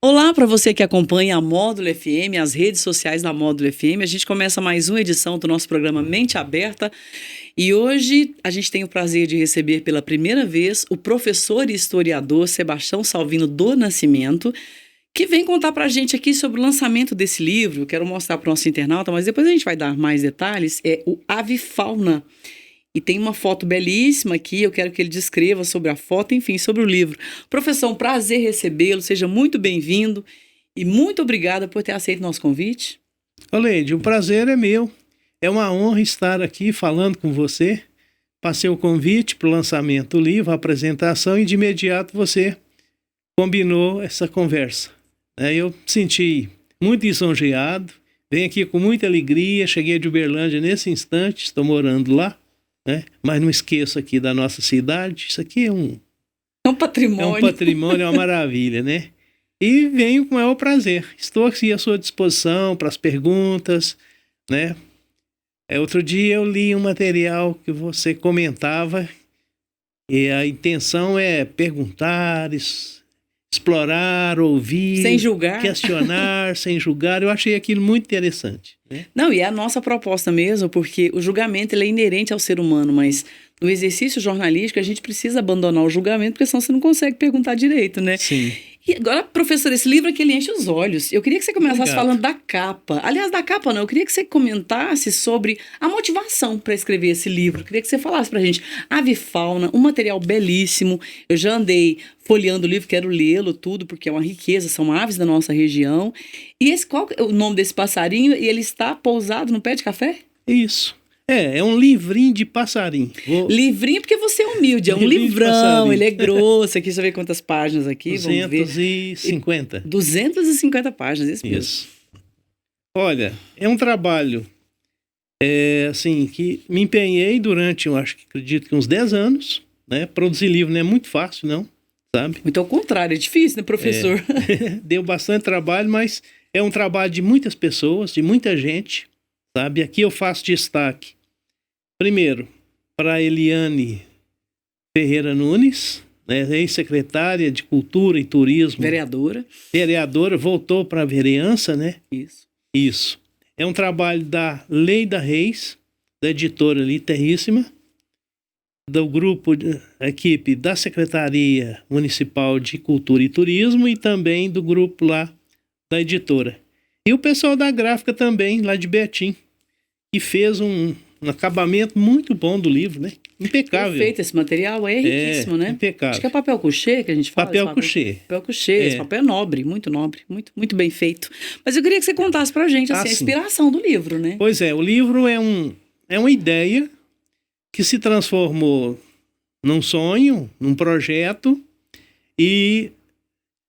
Olá para você que acompanha a Módulo FM, as redes sociais da Módulo FM. A gente começa mais uma edição do nosso programa Mente Aberta e hoje a gente tem o prazer de receber pela primeira vez o professor e historiador Sebastião Salvino do Nascimento, que vem contar para a gente aqui sobre o lançamento desse livro. Eu quero mostrar para o nosso internauta, mas depois a gente vai dar mais detalhes. É o Avifauna. E tem uma foto belíssima aqui, eu quero que ele descreva sobre a foto, enfim, sobre o livro. Professor, um prazer recebê-lo, seja muito bem-vindo e muito obrigada por ter aceito nosso convite. Ô Leide, o prazer é meu. É uma honra estar aqui falando com você. Passei o convite para o lançamento do livro, a apresentação, e de imediato você combinou essa conversa. Eu me senti muito lisonjeado, venho aqui com muita alegria, cheguei de Uberlândia nesse instante, estou morando lá. Mas não esqueça aqui da nossa cidade, isso aqui é um patrimônio. É um patrimônio, é uma maravilha, né? E venho com o maior prazer. Estou aqui à sua disposição para as perguntas, né? Outro dia eu li um material que você comentava e a intenção é perguntar, explorar, ouvir, sem julgar, questionar, sem julgar. Eu achei aquilo muito interessante, né? Não, e é a nossa proposta mesmo, porque o julgamento ele é inerente ao ser humano, mas no exercício jornalístico a gente precisa abandonar o julgamento, porque senão você não consegue perguntar direito, né? Sim. E agora, professor, esse livro aqui ele enche os olhos. Eu queria que você começasse falando da capa. Aliás, da capa não, eu queria que você comentasse sobre a motivação para escrever esse livro. Eu queria que você falasse pra gente. Avifauna, um material belíssimo. Eu já andei folheando o livro, quero lê-lo tudo, porque é uma riqueza, são aves da nossa região. E qual é o nome desse passarinho? E ele está pousado no pé de café? Isso. É um livrinho de passarinho. Livrinho porque você é humilde, é um livrão, ele é grosso. Aqui, deixa eu ver quantas páginas aqui. 250. 250 páginas, isso mesmo. Isso. Olha, é um trabalho assim, que me empenhei durante, acredito que uns 10 anos, né? Produzir livro não é muito fácil, não, sabe? Muito ao contrário, é difícil, né, professor? Deu bastante trabalho, mas é um trabalho de muitas pessoas, de muita gente, sabe? Aqui eu faço destaque, primeiro, para a Eliane Ferreira Nunes, né, ex-secretária de Cultura e Turismo. Vereadora, voltou para a vereança, né? Isso. É um trabalho da Leida Reis, da editora Literíssima, do grupo, a equipe da Secretaria Municipal de Cultura e Turismo e também do grupo lá da editora. E o pessoal da gráfica também, lá de Betim, que fez um acabamento muito bom do livro, né? Impecável. Perfeito, esse material é riquíssimo, né? Impecável. Acho que é papel couché que a gente fala. Papel couché. Papel couché, esse papel é nobre, muito bem feito. Mas eu queria que você contasse pra gente assim, a inspiração do livro, né? Pois é, o livro é uma ideia que se transformou num sonho, num projeto, e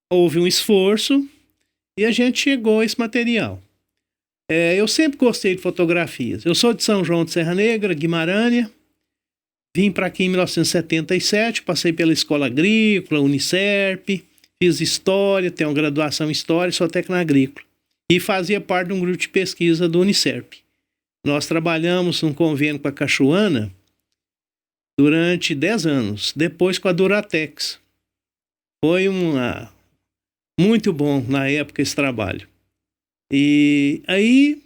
houve um esforço e a gente chegou a esse material. Eu sempre gostei de fotografias. Eu sou de São João de Serra Negra, Guimarães. Vim para aqui em 1977, passei pela Escola Agrícola, Unicerp, fiz História, tenho uma graduação em História, sou técnico agrícola. E fazia parte de um grupo de pesquisa do Unicerp. Nós trabalhamos num convênio com a Cachoana durante 10 anos, depois com a Duratex. Foi muito bom na época esse trabalho. E aí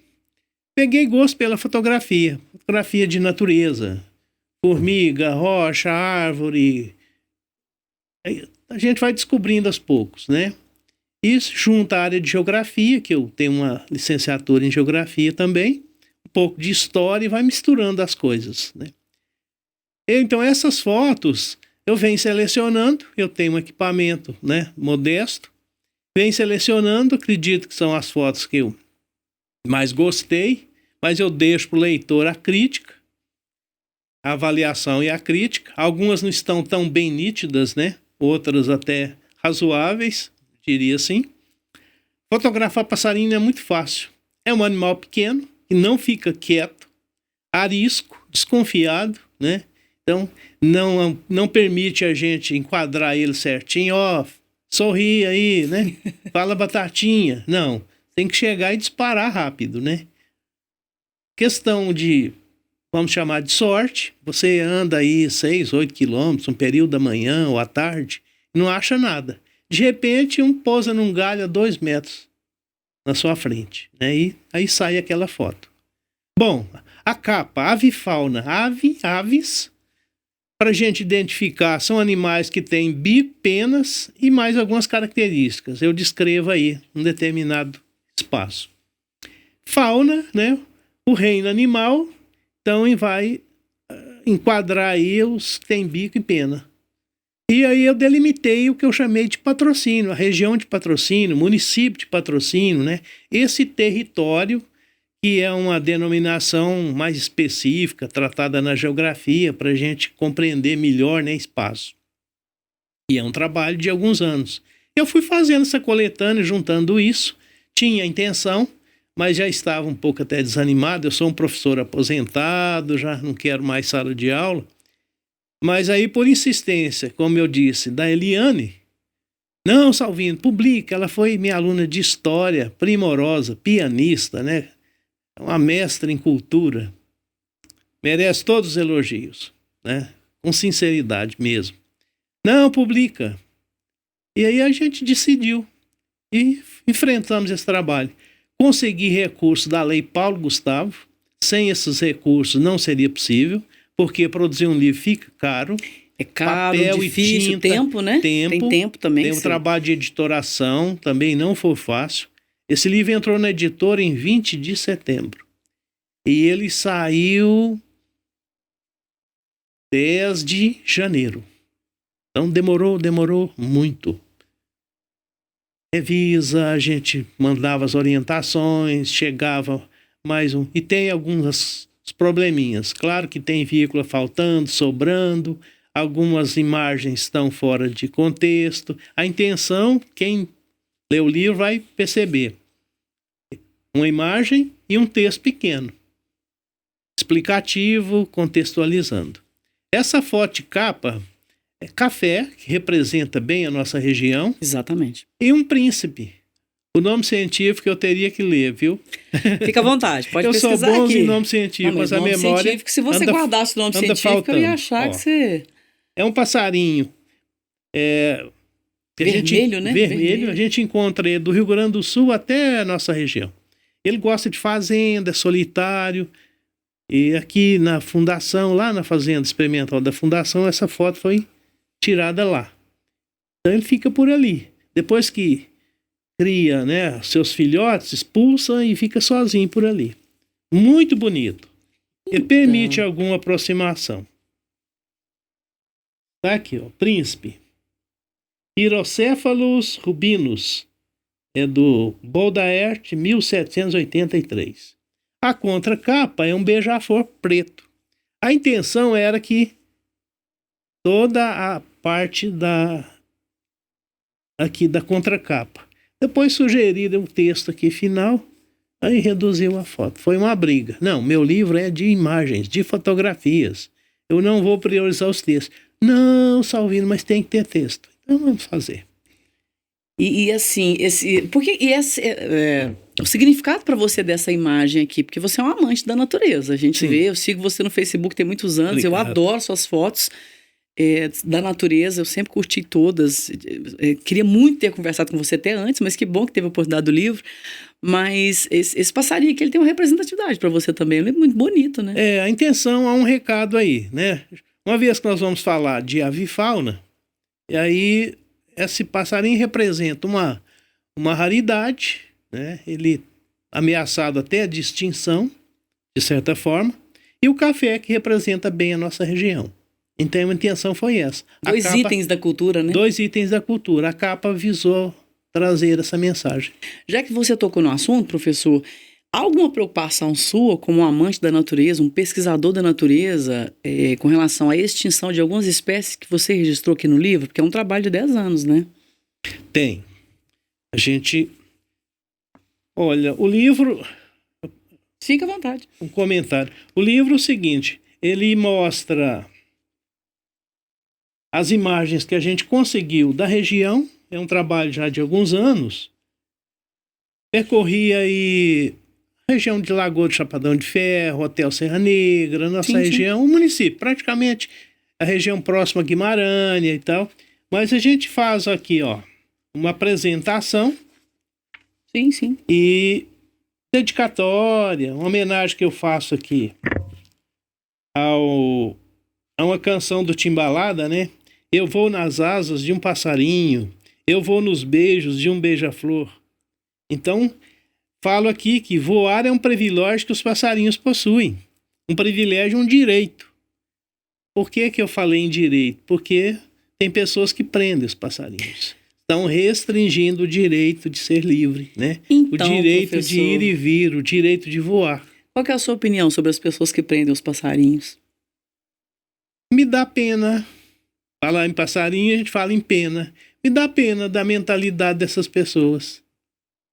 peguei gosto pela fotografia de natureza, formiga, rocha, árvore. Aí a gente vai descobrindo aos poucos, né? Isso junto à área de geografia, que eu tenho uma licenciatura em geografia também, um pouco de história, e vai misturando as coisas, né? Então essas fotos eu venho selecionando, eu tenho um equipamento, né, modesto, venho selecionando, acredito que são as fotos que eu mais gostei, mas eu deixo para o leitor a crítica, a avaliação e a crítica. Algumas não estão tão bem nítidas, né? Outras até razoáveis, diria assim. Fotografar passarinho é muito fácil. É um animal pequeno, que não fica quieto, arisco, desconfiado, né? Então, não permite a gente enquadrar ele certinho, sorri aí, né? Fala batatinha. Não, tem que chegar e disparar rápido, né? Questão de, vamos chamar de sorte, você anda aí 6, 8 quilômetros, um período da manhã ou à tarde, não acha nada. De repente, um pousa num galho a 2 metros na sua frente, né? E aí sai aquela foto. Bom, a capa, avifauna, aves, para a gente identificar, são animais que têm bico, penas e mais algumas características. Eu descrevo aí um determinado espaço. Fauna, né? O reino animal, então vai enquadrar aí os que têm bico e pena. E aí eu delimitei o que eu chamei de patrocínio, a região de patrocínio, município de patrocínio, né? Esse território que é uma denominação mais específica, tratada na geografia, para a gente compreender melhor, né, espaço. E é um trabalho de alguns anos. Eu fui fazendo essa coletânea, juntando isso, tinha intenção, mas já estava um pouco até desanimado. Eu sou um professor aposentado, já não quero mais sala de aula. Mas aí, por insistência, como eu disse, da Eliane, não, Salvino, publica. Ela foi minha aluna de história, primorosa, pianista, né? Uma mestra em cultura. Merece todos os elogios, né? Com sinceridade mesmo. Não, publica. E aí a gente decidiu e enfrentamos esse trabalho. Consegui recursos da Lei Paulo Gustavo. Sem esses recursos não seria possível, porque produzir um livro fica caro. É caro, papel difícil, e tinta, tempo, né? Tem tempo também. Tem um trabalho de editoração, também não foi fácil. Esse livro entrou na editora em 20 de setembro. E ele saiu 10 de janeiro. Então demorou muito. Revisa, a gente mandava as orientações, chegava mais um. E tem alguns probleminhas. Claro que tem vírgula faltando, sobrando. Algumas imagens estão fora de contexto. A intenção, quem lê o livro vai perceber. Uma imagem e um texto pequeno. Explicativo, contextualizando. Essa foto de capa é café, que representa bem a nossa região. Exatamente. E um príncipe. O nome científico eu teria que ler, viu? Fica à vontade, pode pesquisar aqui. Eu sou bom em nome científico, mas a memória científico, se você guardasse o nome científico, faltando. eu ia achar que você... É um passarinho. Vermelho, né? Vermelho. A gente encontra ele do Rio Grande do Sul até a nossa região. Ele gosta de fazenda, é solitário. E aqui na fundação, lá na fazenda experimental da fundação, essa foto foi tirada lá. Então ele fica por ali. Depois que cria, né, seus filhotes, expulsa e fica sozinho por ali. Muito bonito. Ele permite alguma aproximação. Tá aqui, ó, príncipe. Pirocéfalos rubinos. É do Baudelaire, 1783. A contracapa é um beija-flor preto. A intenção era que toda a parte aqui da contracapa. Depois sugeriram um texto aqui final, aí reduziu a foto. Foi uma briga. Não, meu livro é de imagens, de fotografias. Eu não vou priorizar os textos. Não, Salvino, mas tem que ter texto. Então vamos fazer. E assim, o significado para você dessa imagem aqui, porque você é um amante da natureza. A gente vê, eu sigo você no Facebook tem muitos anos, Obrigado. Eu adoro suas fotos da natureza, eu sempre curti todas. Queria muito ter conversado com você até antes, mas que bom que teve a oportunidade do livro. Mas esse passarinho aqui, ele tem uma representatividade para você também, ele é muito bonito, né? A intenção, há um recado aí, né? Uma vez que nós vamos falar de avifauna, e aí esse passarinho representa uma raridade, né? Ele ameaçado até de extinção, de certa forma, e o café que representa bem a nossa região. Então a intenção foi essa. Dois itens da cultura, né? 2 itens da cultura. A capa visou trazer essa mensagem. Já que você tocou no assunto, professor, há alguma preocupação sua como um amante da natureza, um pesquisador da natureza, com relação à extinção de algumas espécies que você registrou aqui no livro? Porque é um trabalho de 10 anos, né? Tem. A gente... Olha, o livro... Fica à vontade. Um comentário. O livro é o seguinte, ele mostra as imagens que a gente conseguiu da região, é um trabalho já de alguns anos, percorri aí a região de Lagoa do Chapadão de Ferro, Hotel Serra Negra, nossa região, o município, praticamente a região próxima a Guimarães e tal, mas a gente faz aqui, ó, uma apresentação. Sim, sim. E dedicatória, uma homenagem que eu faço aqui a uma canção do Timbalada, né? Eu vou nas asas de um passarinho, eu vou nos beijos de um beija-flor. Então, falo aqui que voar é um privilégio que os passarinhos possuem. Um privilégio, um direito. Por que eu falei em direito? Porque tem pessoas que prendem os passarinhos. Estão restringindo o direito de ser livre, né? Então, o direito professor, de ir e vir, o direito de voar. qual que é a sua opinião sobre as pessoas que prendem os passarinhos? Me dá pena. Falar em passarinho, a gente fala em pena. Me dá pena da mentalidade dessas pessoas,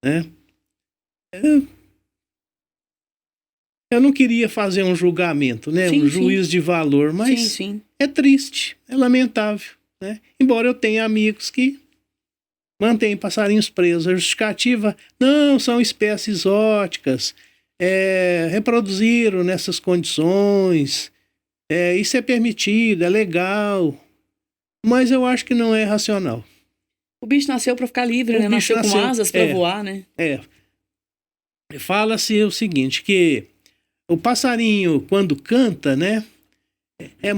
né? Eu não queria fazer um julgamento, né? Sim, um juízo de valor, mas Sim, sim. é triste, é lamentável, né? Embora eu tenha amigos que mantêm passarinhos presos. A justificativa, não, são espécies exóticas, reproduziram nessas condições, isso é permitido, é legal, mas eu acho que não é racional. O bicho nasceu para ficar livre, né? Nasceu com asas para voar, né? Fala-se o seguinte, que o passarinho, quando canta, né, é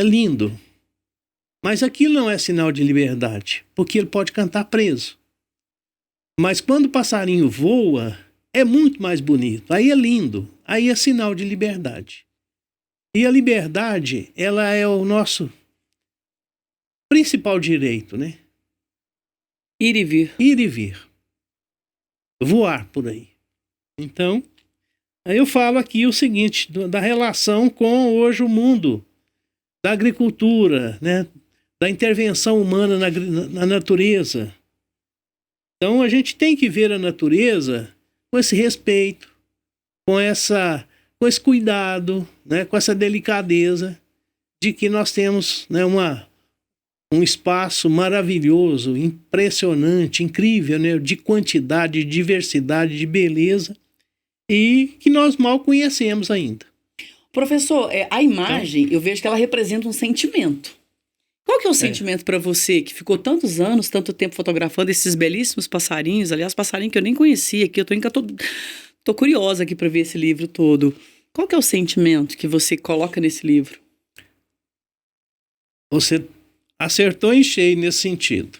lindo. Mas aquilo não é sinal de liberdade, porque ele pode cantar preso. Mas quando o passarinho voa, é muito mais bonito. Aí é lindo, aí é sinal de liberdade. E a liberdade, ela é o nosso principal direito, né? Ir e vir. Ir e vir. Voar por aí. Então, aí eu falo aqui o seguinte, da relação com hoje o mundo, da agricultura, né? Da intervenção humana na natureza. Então a gente tem que ver a natureza com esse respeito, com esse cuidado, né? Com essa delicadeza de que nós temos, né, um espaço maravilhoso, impressionante, incrível, né? De quantidade, de diversidade, de beleza, e que nós mal conhecemos ainda. Professor, a imagem, eu vejo que ela representa um sentimento. Qual que é o sentimento para você, que ficou tantos anos, tanto tempo fotografando esses belíssimos passarinhos, aliás, passarinho que eu nem conhecia aqui, tô curiosa aqui para ver esse livro todo. Qual que é o sentimento que você coloca nesse livro? Você acertou em cheio nesse sentido.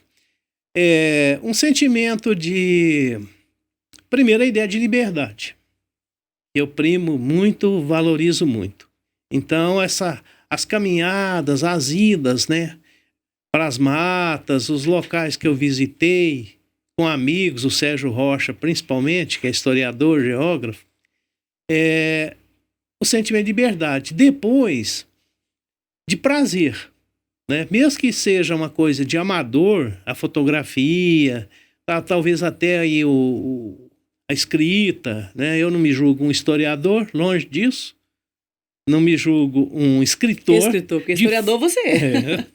Um sentimento de... Primeiro, a ideia de liberdade. Eu primo muito, valorizo muito. Então, as caminhadas, as idas, né, para as matas, os locais que eu visitei, com amigos, o Sérgio Rocha principalmente, que é historiador, geógrafo, o sentimento de liberdade. Depois, de prazer, né? Mesmo que seja uma coisa de amador, a fotografia, talvez até aí a escrita, né? Eu não me julgo um historiador, longe disso. Não me julgo um escritor. Porque historiador você é.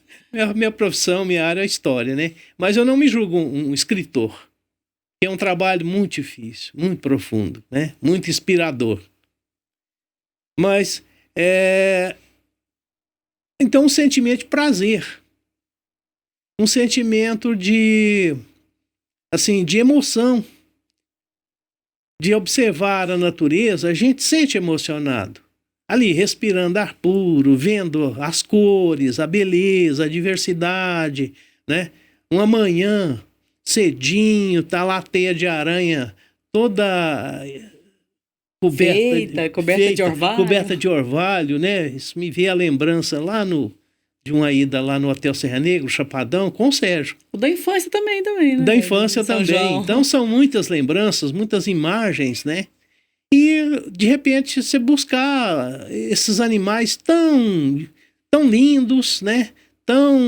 Minha profissão, minha área é história, né? Mas eu não me julgo um escritor, que é um trabalho muito difícil, muito profundo, né? Muito inspirador. Mas, então, um sentimento de prazer. Um sentimento de emoção. De observar a natureza, a gente sente emocionado. Ali, respirando ar puro, vendo as cores, a beleza, a diversidade, né? Uma manhã, cedinho, tá lá a teia de aranha toda coberta de orvalho. Coberta de orvalho, né? Isso me veio a lembrança lá de uma ida lá no Hotel Serra Negra, Chapadão, com o Sérgio. O da infância também, né? Da infância também. João. Então são muitas lembranças, muitas imagens, né? E, de repente, você buscar esses animais tão lindos, né? Tão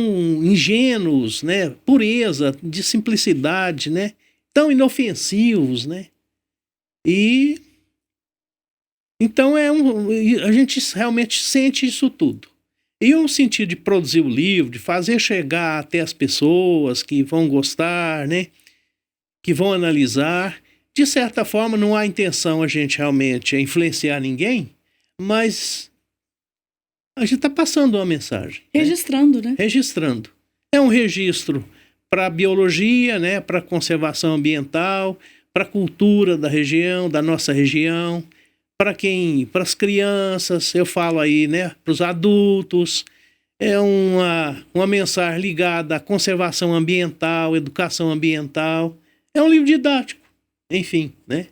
ingênuos, né? Pureza, de simplicidade, né? Tão inofensivos, né? E então a gente realmente sente isso tudo. E o sentido de produzir o livro, de fazer chegar até as pessoas que vão gostar, né? Que vão analisar. De certa forma, não há intenção a gente realmente influenciar ninguém, mas a gente está passando uma mensagem. Registrando, né? Registrando. É um registro para a biologia, né, para a conservação ambiental, para a cultura da região, da nossa região, para as crianças, eu falo aí, né, para os adultos. É uma mensagem ligada à conservação ambiental, educação ambiental. É um livro didático, enfim, né?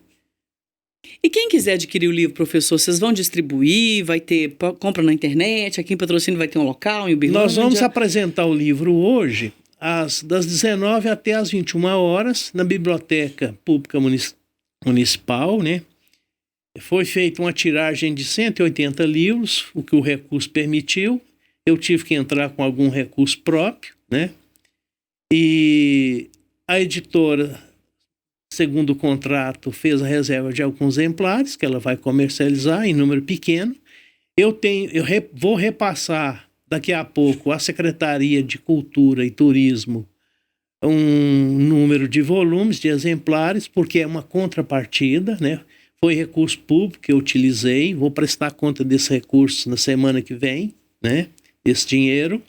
E quem quiser adquirir o livro, professor, vocês vão distribuir, vai ter, compra na internet, aqui em Patrocínio vai ter um local, em Uberlândia? Nós vamos apresentar o livro hoje, das 19 até as 21 horas, na Biblioteca Pública Municipal, né? Foi feita uma tiragem de 180 livros, o que o recurso permitiu. Eu tive que entrar com algum recurso próprio, né? E a editora, segundo o contrato, fez a reserva de alguns exemplares que ela vai comercializar em número pequeno. Vou repassar daqui a pouco à Secretaria de Cultura e Turismo um número de volumes, de exemplares, porque é uma contrapartida, né? Foi recurso público que eu utilizei, vou prestar conta desse recurso na semana que vem, né? Esse dinheiro.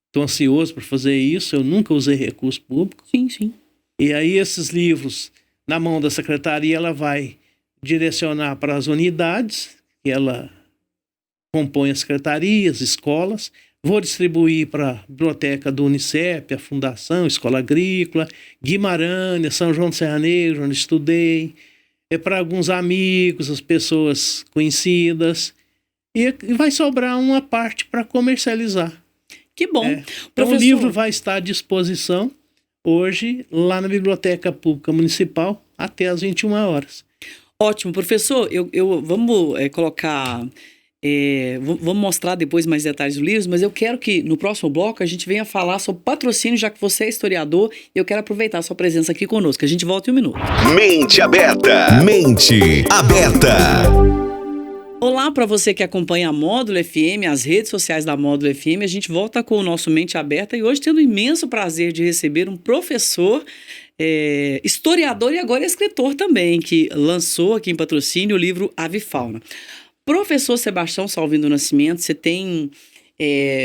Estou ansioso para fazer isso, eu nunca usei recurso público. Sim, sim. E aí esses livros, na mão da secretaria, ela vai direcionar para as unidades, que ela compõe as secretarias, escolas. Vou distribuir para a biblioteca do Unicep, a Fundação, Escola Agrícola, Guimarães, São João do Serra Negra, onde estudei. É para alguns amigos, as pessoas conhecidas. E vai sobrar uma parte para comercializar. Que bom. Então, o livro vai estar à disposição hoje lá na Biblioteca Pública Municipal até às 21 horas. Ótimo, professor. Vamos colocar... vamos mostrar depois mais detalhes do livro, mas eu quero que no próximo bloco a gente venha falar sobre patrocínio, já que você é historiador, e eu quero aproveitar a sua presença aqui conosco. A gente volta em um minuto. Mente Aberta. Mente Aberta. Olá para você que acompanha a Módulo FM, as redes sociais da Módulo FM. A gente volta com o nosso Mente Aberta e hoje tendo o imenso prazer de receber um professor, historiador e agora escritor também, que lançou aqui em Patrocínio o livro Avifauna. Professor Sebastião Salvindo Nascimento, você tem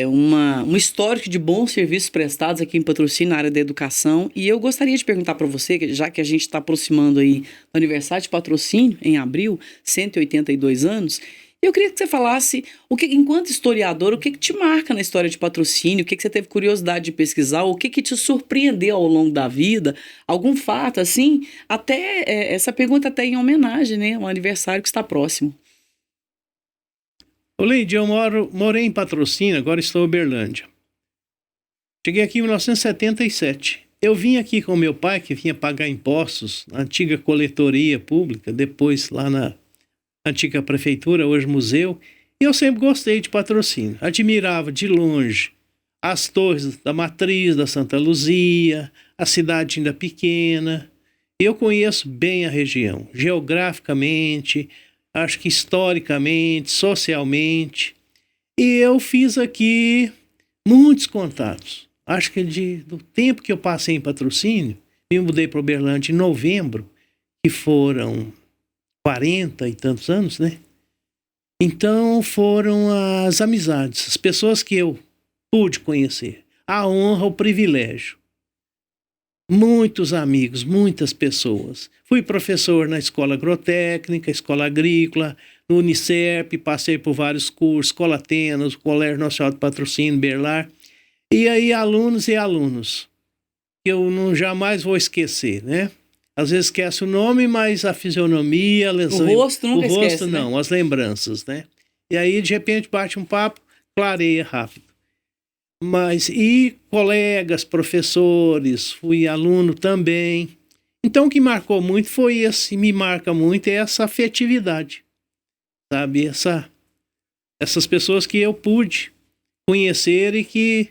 um histórico de bons serviços prestados aqui em Patrocínio na área da educação, e eu gostaria de perguntar para você, já que a gente está aproximando aí do aniversário de Patrocínio, em abril, 182 anos, eu queria que você falasse, enquanto historiador, o que te marca na história de Patrocínio, o que você teve curiosidade de pesquisar, o que te surpreendeu ao longo da vida, algum fato assim, até essa pergunta até em homenagem, né, ao aniversário que está próximo. Ô Leide, eu morei em Patrocínio, agora estou em Uberlândia. Cheguei aqui em 1977. Eu vim aqui com meu pai, que vinha pagar impostos na antiga coletoria pública, depois lá na antiga prefeitura, hoje museu, e eu sempre gostei de Patrocínio. Admirava de longe as torres da Matriz, da Santa Luzia, a cidade ainda pequena. Eu conheço bem a região, geograficamente, acho que historicamente, socialmente. E eu fiz aqui muitos contatos. Acho que do tempo que eu passei em Patrocínio, me mudei para Uberlândia em novembro, que foram 40 e tantos anos, né? Então foram as amizades, as pessoas que eu pude conhecer. A honra, o privilégio. Muitos amigos, muitas pessoas. Fui professor na Escola Agrotécnica, Escola Agrícola, no Unicep, passei por vários cursos, Escola Atenas, Colégio Nacional de Patrocínio, Berlar. E aí alunos e alunos, que eu jamais vou esquecer, né? Às vezes esquece o nome, mas a fisionomia... O rosto nunca esquece, O rosto não, né? As lembranças, né? E aí, de repente, bate um papo, clareia rápido. E colegas, professores, fui aluno também. Então, o que marcou muito me marca muito, é essa afetividade, sabe? Essas pessoas que eu pude conhecer e que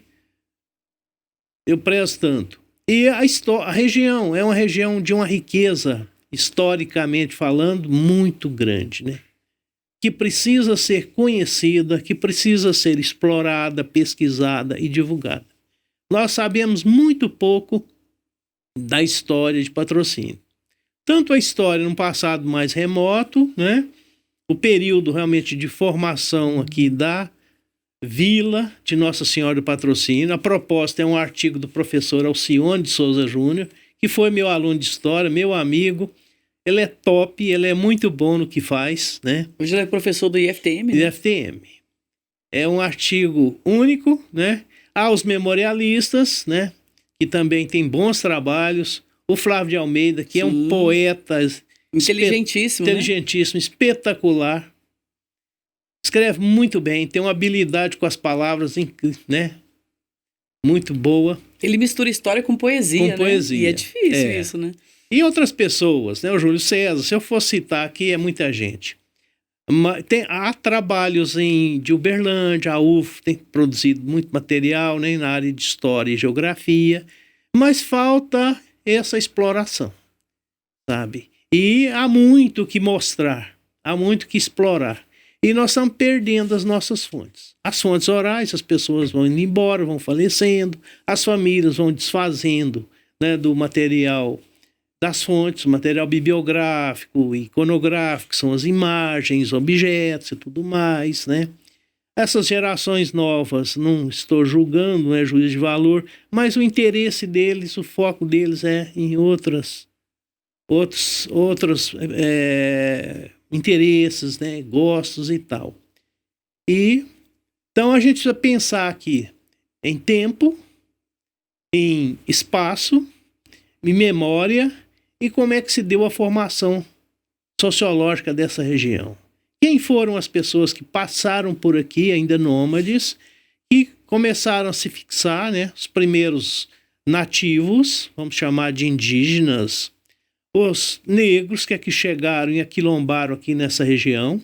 eu prezo tanto. E a região é uma região de uma riqueza, historicamente falando, muito grande, né? Que precisa ser conhecida, que precisa ser explorada, pesquisada e divulgada. Nós sabemos muito pouco da história de Patrocínio. Tanto a história num passado mais remoto, né? O período realmente de formação aqui Vila de Nossa Senhora do Patrocínio. A proposta é um artigo do professor Alcione de Souza Júnior, que foi meu aluno de história, meu amigo. Ele é top, ele é muito bom no que faz, né? Hoje ele é professor do IFTM, né? IFTM. É um artigo único, né? Há os memorialistas, né? Que também tem bons trabalhos. O Flávio de Almeida, que é um poeta inteligentíssimo, inteligentíssimo, espetacular. Escreve muito bem, tem uma habilidade com as palavras, né? Muito boa. Ele mistura história com poesia, né? Com poesia. E é difícil isso, né? E outras pessoas, né? O Júlio César, se eu for citar aqui, é muita gente. Há trabalhos de Uberlândia, a UF tem produzido muito material, né, na área de história e geografia, mas falta essa exploração, sabe? E há muito que mostrar, há muito que explorar. E nós estamos perdendo as nossas fontes. As fontes orais, as pessoas vão indo embora, vão falecendo, as famílias vão desfazendo, né, do material das fontes, material bibliográfico, iconográfico, que são as imagens, objetos e tudo mais, né? Essas gerações novas, não estou julgando, não é juízo de valor, mas o interesse deles, o foco deles é em outros interesses, né? Gostos e tal. E então a gente precisa pensar aqui em tempo, em espaço, em memória e como é que se deu a formação sociológica dessa região. Quem foram as pessoas que passaram por aqui, ainda nômades, e começaram a se fixar, né? Os primeiros nativos, vamos chamar de indígenas, os negros que aqui chegaram e aquilombaram aqui nessa região.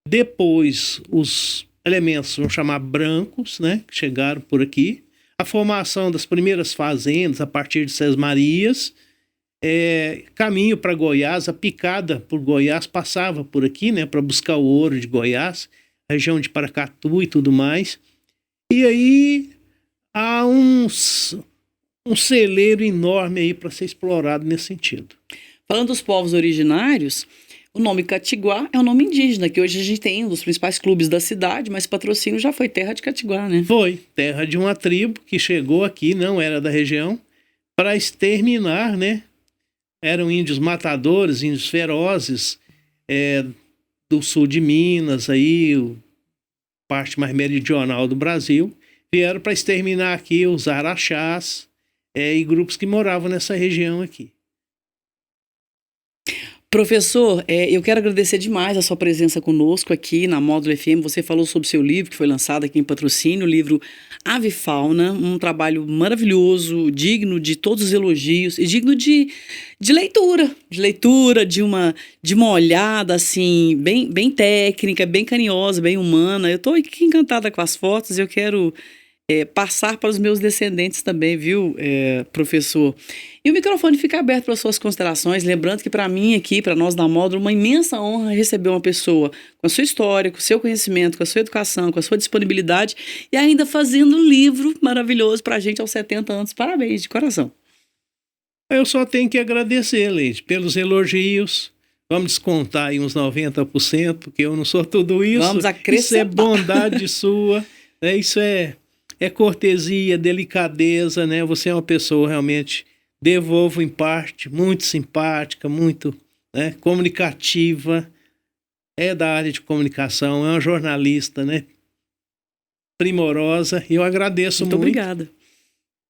Depois, os elementos, vamos chamar brancos, né? Que chegaram por aqui. A formação das primeiras fazendas a partir de Sesmarias, caminho para Goiás, a picada por Goiás passava por aqui, né, para buscar o ouro de Goiás, região de Paracatu e tudo mais. E aí há um celeiro enorme aí para ser explorado nesse sentido. Falando dos povos originários, o nome Catiguá é um nome indígena, que hoje a gente tem um dos principais clubes da cidade, mas Patrocínio já foi terra de Catiguá, né? Foi, terra de uma tribo que chegou aqui, não era da região, para exterminar, né? Eram índios matadores, índios ferozes, do sul de Minas, aí, parte mais meridional do Brasil, vieram para exterminar aqui os araxás e grupos que moravam nessa região aqui. Professor, eu quero agradecer demais a sua presença conosco aqui na Módulo FM. Você falou sobre o seu livro, que foi lançado aqui em Patrocínio, o livro Ave Fauna, um trabalho maravilhoso, digno de todos os elogios e digno de leitura, de uma olhada assim, bem técnica, bem carinhosa, bem humana. Eu estou aqui encantada com as fotos e eu quero passar para os meus descendentes também, viu, professor? E o microfone fica aberto para suas considerações, lembrando que para mim aqui, para nós da Módulo, uma imensa honra receber uma pessoa com a sua história, com o seu conhecimento, com a sua educação, com a sua disponibilidade e ainda fazendo um livro maravilhoso para a gente aos 70 anos. Parabéns, de coração. Eu só tenho que agradecer, Leide, pelos elogios. Vamos descontar aí uns 90%, porque eu não sou tudo isso. Vamos acrescentar. Isso é bondade sua, né? Isso é cortesia, delicadeza, né? Você é uma pessoa realmente, devolvo em parte, muito simpática, muito, né, comunicativa, é da área de comunicação, é uma jornalista, né, primorosa, e eu agradeço muito. Muito obrigada.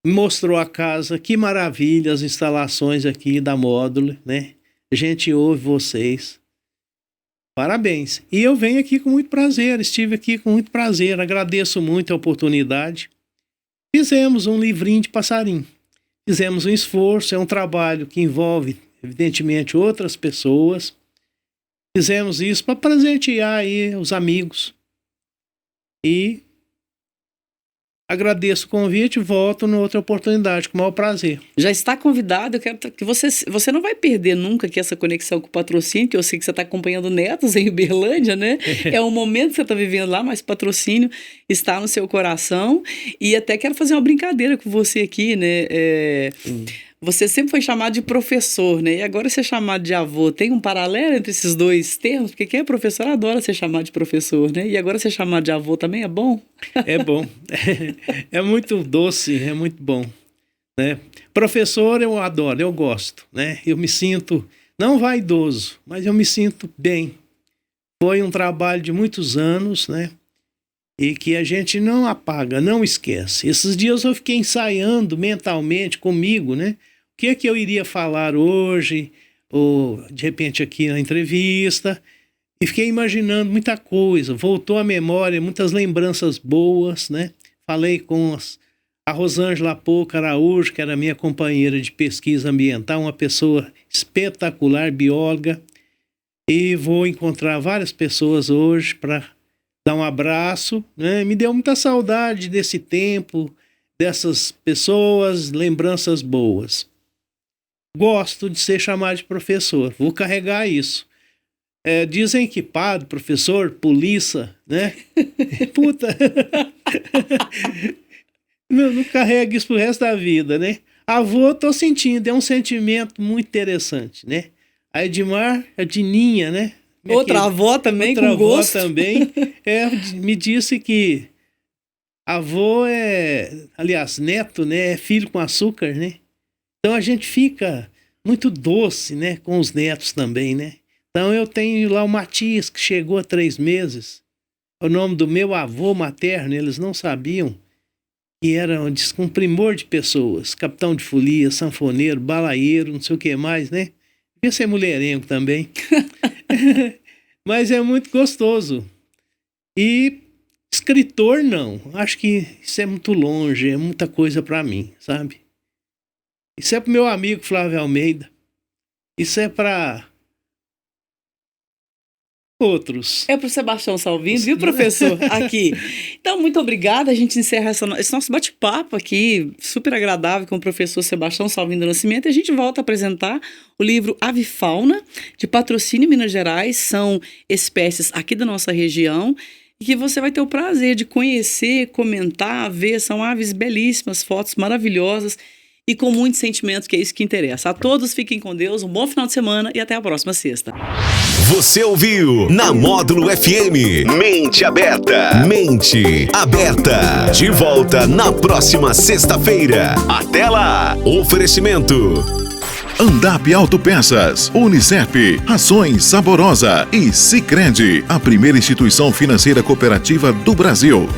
Me mostrou a casa, que maravilha as instalações aqui da Módulo, né? A gente ouve vocês. Parabéns. E eu venho aqui com muito prazer, estive aqui com muito prazer, agradeço muito a oportunidade. Fizemos um livrinho de passarinho, fizemos um esforço, é um trabalho que envolve, evidentemente, outras pessoas. Fizemos isso para presentear aí os amigos. E agradeço o convite e volto em outra oportunidade, com o maior prazer. Já está convidado, eu quero que você não vai perder nunca aqui essa conexão com o Patrocínio, que eu sei que você está acompanhando netos em Uberlândia, né? É um momento que você está vivendo lá, mas Patrocínio está no seu coração. E até quero fazer uma brincadeira com você aqui, né? você sempre foi chamado de professor, né? E agora ser chamado de avô, tem um paralelo entre esses dois termos? Porque quem é professor adora ser chamado de professor, né? E agora ser chamado de avô também é bom? É bom. É muito doce, é muito bom, né? Professor eu adoro, eu gosto, né? Eu me sinto, não vaidoso, mas eu me sinto bem. Foi um trabalho de muitos anos, né? E que a gente não apaga, não esquece. Esses dias eu fiquei ensaiando mentalmente comigo, né? O que é que eu iria falar hoje, ou de repente aqui na entrevista, e fiquei imaginando muita coisa. Voltou à memória, muitas lembranças boas, né? Falei com a Rosângela Pouca Araújo, que era minha companheira de pesquisa ambiental, uma pessoa espetacular, bióloga, e vou encontrar várias pessoas hoje para dar um abraço, né? Me deu muita saudade desse tempo, dessas pessoas, lembranças boas. Gosto de ser chamado de professor, vou carregar isso. Dizem que padre, professor, polícia, né? Puta! não carrega isso pro resto da vida, né? Avô, tô sentindo, é um sentimento muito interessante, né? A Edmar, a Dininha, né? Outra avó também, outra com avó gosto. também, me disse que avô aliás, neto, né? É filho com açúcar, né? Então a gente fica muito doce, né? Com os netos também, né? Então eu tenho lá o Matias, que chegou há 3 meses. O nome do meu avô materno, eles não sabiam que era um primor de pessoas. Capitão de folia, sanfoneiro, balaieiro, não sei o que mais, né? Devia ser mulherengo também. Mas é muito gostoso. E escritor, não. Acho que isso é muito longe, é muita coisa para mim, sabe? Isso é pro meu amigo Flávio Almeida. Isso é para outros. É pro Sebastião Salvino, viu, professor? Aqui. Então, muito obrigada. A gente encerra esse nosso bate-papo aqui, super agradável, com o professor Sebastião Salvino do Nascimento. E a gente volta a apresentar o livro Avifauna, de Patrocínio, Minas Gerais. São espécies aqui da nossa região e que você vai ter o prazer de conhecer, comentar, ver. São aves belíssimas, fotos maravilhosas e com muitos sentimentos, que é isso que interessa. A todos, fiquem com Deus, um bom final de semana e até a próxima sexta. Você ouviu na Módulo FM Mente Aberta. Mente Aberta. De volta na próxima sexta-feira. Até lá. Oferecimento Andap Autopeças, Unicep, Rações Saborosa e Sicredi, a primeira instituição financeira cooperativa do Brasil.